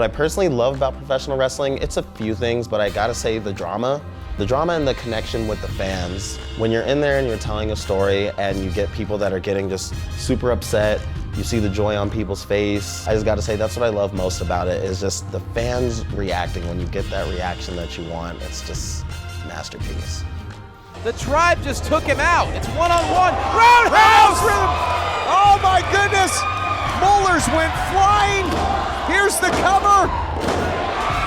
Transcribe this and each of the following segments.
What I personally love about professional wrestling, it's a few things, but I gotta say the drama. The drama and the connection with the fans. When you're in there and you're telling a story and you get people that are getting just super upset, you see the joy on people's face. I just gotta say that's what I love most about it, is just the fans reacting. When you get that reaction that you want, it's just a masterpiece. The Tribe just took him out. It's one-on-one. Roundhouse! Oh my goodness! Molars went flying. Here's the cover.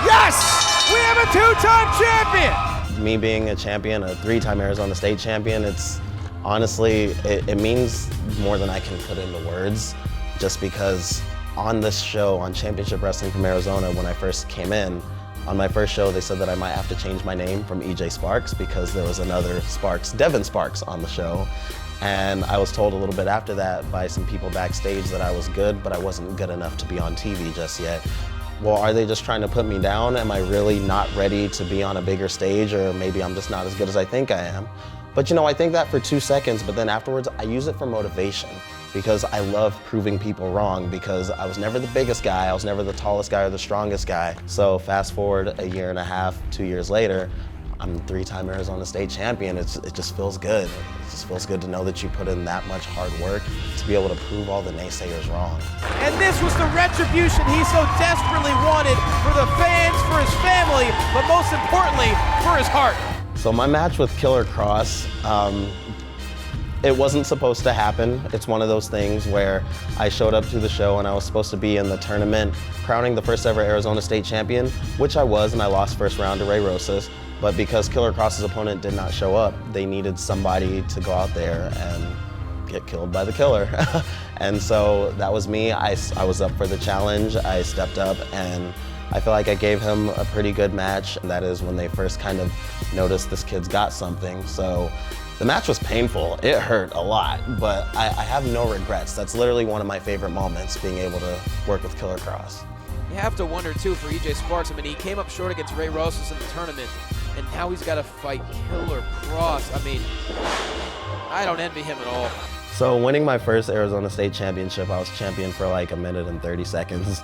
Yes! We have a two-time champion! Me being a champion, a three-time Arizona State champion, it's honestly, it means more than I can put into words, just because on this show, on Championship Wrestling from Arizona, when I first came in, on my first show, they said that I might have to change my name from EJ Sparks because there was another Sparks, Devin Sparks, on the show. And I was told a little bit after that by some people backstage that I was good, but I wasn't good enough to be on TV just yet. Well, are they just trying to put me down? Am I really not ready to be on a bigger stage, or maybe I'm just not as good as I think I am? But you know, I think that for 2 seconds, but then afterwards I use it for motivation, because I love proving people wrong, because I was never the biggest guy, I was never the tallest guy or the strongest guy. So fast forward a year and a half, 2 years later, I'm the three-time Arizona State champion. It just feels good. It just feels good to know that you put in that much hard work to be able to prove all the naysayers wrong. And this was the retribution he so desperately wanted for the fans, for his family, but most importantly, for his heart. So my match with Killer Kross, it wasn't supposed to happen. It's one of those things where I showed up to the show and I was supposed to be in the tournament crowning the first ever Arizona State champion, which I was, and I lost first round to Ray Rosas. But because Killer Kross's opponent did not show up, they needed somebody to go out there and get killed by the killer. And so that was me. I was up for the challenge. I stepped up, and I feel like I gave him a pretty good match. That is when they first kind of noticed this kid's got something. So the match was painful. It hurt a lot, but I have no regrets. That's literally one of my favorite moments, being able to work with Killer Kross. You have to wonder too for EJ Sparks. I mean, he came up short against Ray Rosas in the tournament, and now he's got to fight Killer Kross. I mean, I don't envy him at all. So winning my first Arizona State championship, I was champion for like 1 minute and 30 seconds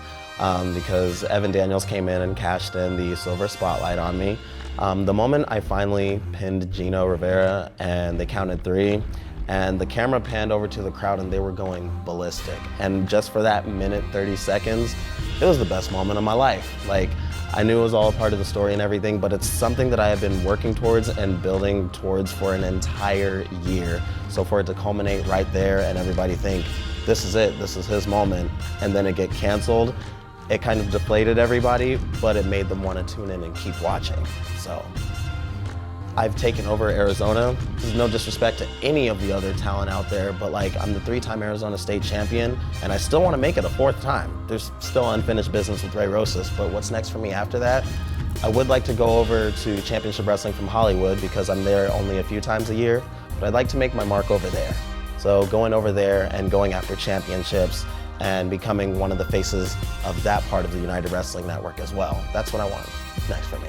because Evan Daniels came in and cashed in the silver spotlight on me. The moment I finally pinned Gino Rivera and they counted 3, and the camera panned over to the crowd and they were going ballistic. And just for that minute, 30 seconds, it was the best moment of my life. Like, I knew it was all a part of the story and everything, but it's something that I have been working towards and building towards for an entire year. So for it to culminate right there and everybody think, this is it, this is his moment, and then it get canceled, it kind of deflated everybody, but it made them want to tune in and keep watching. So I've taken over Arizona. This is no disrespect to any of the other talent out there, but like, I'm the 3-time Arizona State champion, and I still want to make it a 4th time. There's still unfinished business with Ray Rosas, but what's next for me after that? I would like to go over to Championship Wrestling from Hollywood because I'm there only a few times a year, but I'd like to make my mark over there. So going over there and going after championships and becoming one of the faces of that part of the United Wrestling Network as well. That's what I want next for me.